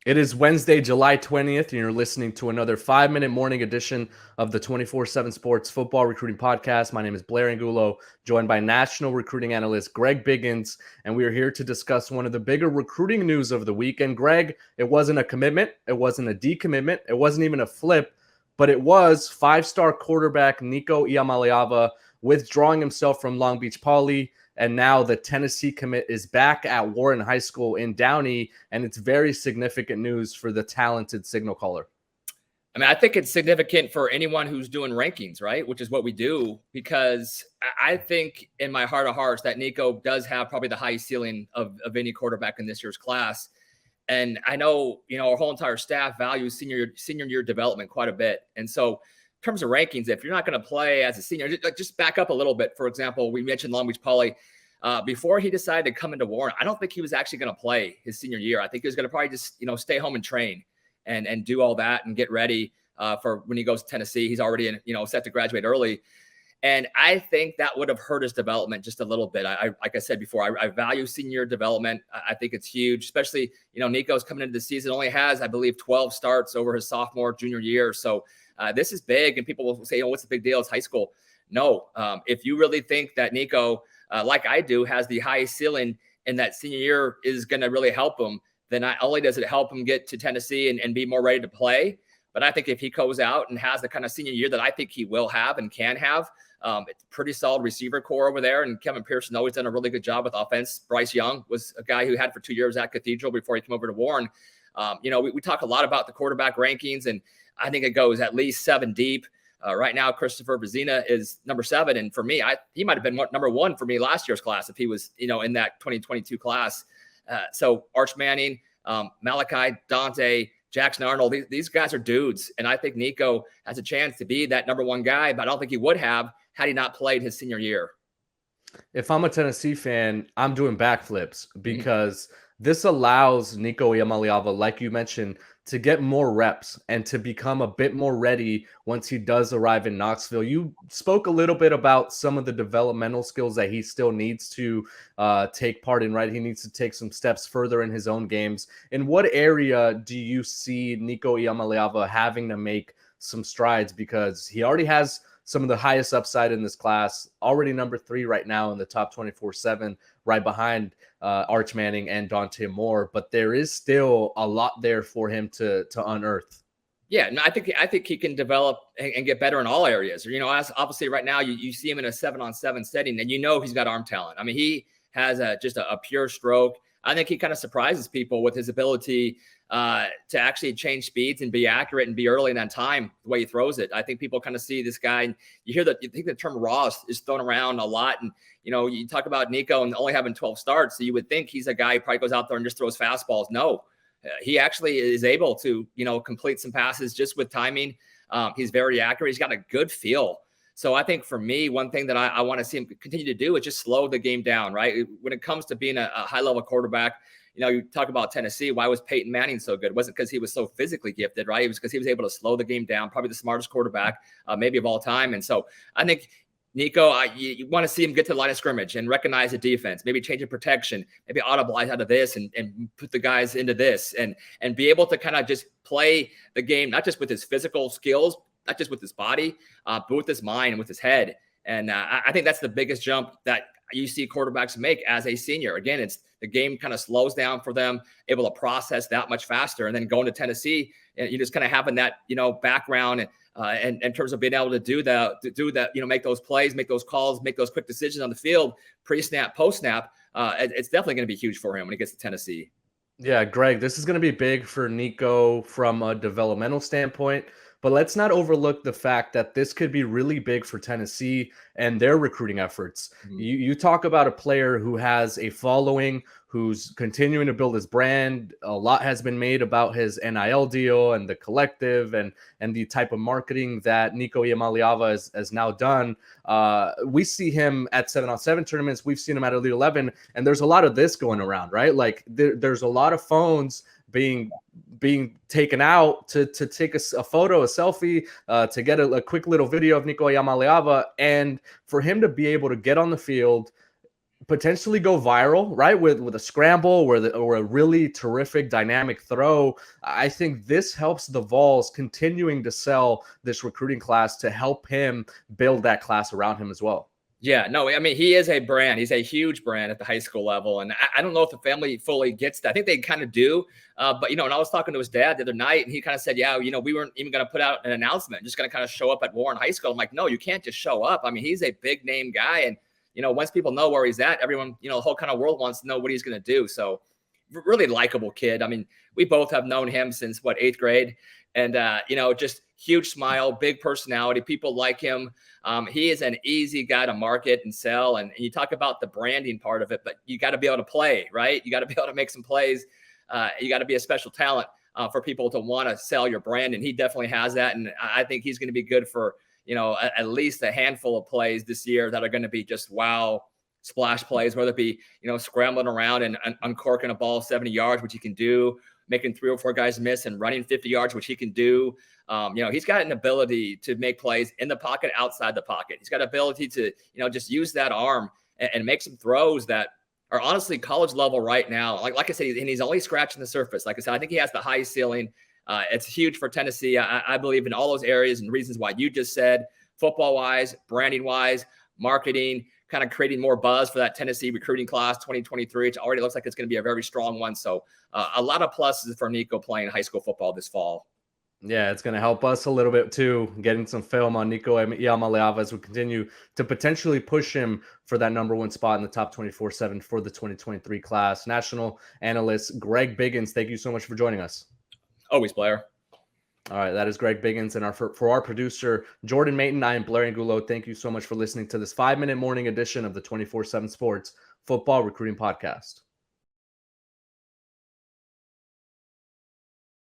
It is Wednesday, July 20th, and you're listening to another 5-minute morning edition of the 24/7 Sports Football Recruiting Podcast. My name is Blair Angulo, joined by national recruiting analyst Greg Biggins, and we are here to discuss one of the bigger recruiting news of the week. And Greg, it wasn't a commitment, it wasn't a decommitment, it wasn't even a flip, but it was five-star quarterback Nico Iamaleava withdrawing himself from Long Beach Poly. And now the Tennessee commit is back at Warren High School in Downey, and it's very significant news for the talented signal caller. I mean, I think it's significant for anyone who's doing rankings, right? Which is what we do, because I think in my heart of hearts that Nico does have probably the highest ceiling of any quarterback in this year's class. And I know, our whole entire staff values senior year development quite a bit. And so in terms of rankings, if you're not going to play as a senior, just back up a little bit. For example, we mentioned Long Beach Poly. Before he decided to come into Warren, I don't think he was actually going to play his senior year. I think he was going to probably just, stay home and train and do all that and get ready for when he goes to Tennessee. He's already set to graduate early. And I think that would have hurt his development just a little bit. Like I said before, I value senior development. I think it's huge, especially, Nico's coming into the season, only has, I believe, 12 starts over his sophomore, junior year. So this is big. And people will say, what's the big deal? It's high school. No, if you really think that Nico, like I do, has the highest ceiling and that senior year is going to really help him, then not only does it help him get to Tennessee and be more ready to play, but I think if he goes out and has the kind of senior year that I think he will have and can have, it's a pretty solid receiver core over there. And Kevin Pearson always done a really good job with offense. Bryce Young was a guy who had for 2 years at Cathedral before he came over to Warren. We talk a lot about the quarterback rankings, and I think it goes at least 7 deep. Right now, Christopher Vizina is number 7. And for me, he might have been number 1 for me last year's class if he was, in that 2022 class. So Arch Manning, Malachi, Dante, Jackson Arnold, these guys are dudes. And I think Nico has a chance to be that number 1 guy, but I don't think he would have had he not played his senior year. If I'm a Tennessee fan, I'm doing backflips because this allows Nico Iamaleava, like you mentioned, to get more reps and to become a bit more ready once he does arrive in Knoxville. You spoke a little bit about some of the developmental skills that he still needs to take part in, right? He needs to take some steps further in his own games. In what area do you see Nico Iamaleava having to make some strides? Because he already has some of the highest upside in this class, already number 3 right now in the top 24/7, right behind Arch Manning and Dante Moore, but there is still a lot there for him to unearth. Yeah, no, I think he can develop and get better in all areas. As obviously right now you see him in a 7-on-7 setting, and he's got arm talent. I mean, he has just a pure stroke. I think he kind of surprises people with his ability to actually change speeds and be accurate and be early in that time, the way he throws it. I think people kind of see this guy, and you think the term raw is thrown around a lot. And, you talk about Nico and only having 12 starts. So you would think he's a guy who probably goes out there and just throws fastballs. No, he actually is able to, complete some passes just with timing. He's very accurate. He's got a good feel. So I think for me, one thing that I want to see him continue to do is just slow the game down, right? When it comes to being a high-level quarterback, you talk about Tennessee. Why was Peyton Manning so good? It wasn't because he was so physically gifted, right? It was because he was able to slow the game down, probably the smartest quarterback maybe of all time. And so I think Nico, you want to see him get to the line of scrimmage and recognize the defense, maybe change the protection, maybe audibilize out of this and put the guys into this and be able to kind of just play the game, not just with his physical skills, not just with his body, but with his mind and with his head. And I think that's the biggest jump that you see quarterbacks make as a senior. Again, it's the game kind of slows down for them, able to process that much faster. And then going to Tennessee, and you just kind of having that, background and in terms of being able to do that, make those plays, make those calls, make those quick decisions on the field, pre-snap, post-snap. It's definitely going to be huge for him when he gets to Tennessee. Yeah, Greg, this is going to be big for Nico from a developmental standpoint, but let's not overlook the fact that this could be really big for Tennessee and their recruiting efforts. Mm-hmm. You talk about a player who has a following, who's continuing to build his brand. A lot has been made about his NIL deal and the collective and the type of marketing that Nico Iamaleava has now done. We see him at 7-on-7 tournaments. We've seen him at Elite 11, and there's a lot of this going around, right? Like there's a lot of phones being taken out to take a photo, a selfie, to get a quick little video of Nico Iamaleava, and for him to be able to get on the field, potentially go viral, right? With a scramble or a really terrific dynamic throw. I think this helps the Vols continuing to sell this recruiting class to help him build that class around him as well. Yeah, no, I mean, he is a brand. He's a huge brand at the high school level. And I don't know if the family fully gets that. I think they kind of do. But, and I was talking to his dad the other night, and he kind of said, yeah, we weren't even going to put out an announcement, just going to kind of show up at Warren High School. I'm like, no, you can't just show up. I mean, he's a big name guy. And, once people know where he's at, everyone, the whole kind of world wants to know what he's going to do. So really likable kid. I mean, we both have known him since, 8th grade. And, just huge smile, big personality. People like him. He is an easy guy to market and sell. And you talk about the branding part of it, but you got to be able to play, right? You got to be able to make some plays. You got to be a special talent for people to want to sell your brand. And he definitely has that. And I think he's going to be good for, at least a handful of plays this year that are going to be just wow splash plays, whether it be, scrambling around and uncorking a ball 70 yards, which he can do, making 3 or 4 guys miss and running 50 yards, which he can do. He's got an ability to make plays in the pocket, outside the pocket. He's got ability to, just use that arm and make some throws that are honestly college level right now. Like I said, he's only scratching the surface. Like I said, I think he has the highest ceiling. It's huge for Tennessee. I believe in all those areas and reasons why you just said, football wise, branding wise, marketing, kind of creating more buzz for that Tennessee recruiting class 2023. It already looks like it's going to be a very strong one. So a lot of pluses for Nico playing high school football this fall. Yeah, it's going to help us a little bit too, getting some film on Nico Iamaleava as we continue to potentially push him for that #1 spot in the top 24/7 for the 2023 class. National analyst Greg Biggins, thank you so much for joining us. Always, Blair. All right, that is Greg Biggins. And for our producer, Jordan Mayton, I am Blair Angulo. Thank you so much for listening to this 5-minute morning edition of the 24/7 Sports Football Recruiting Podcast.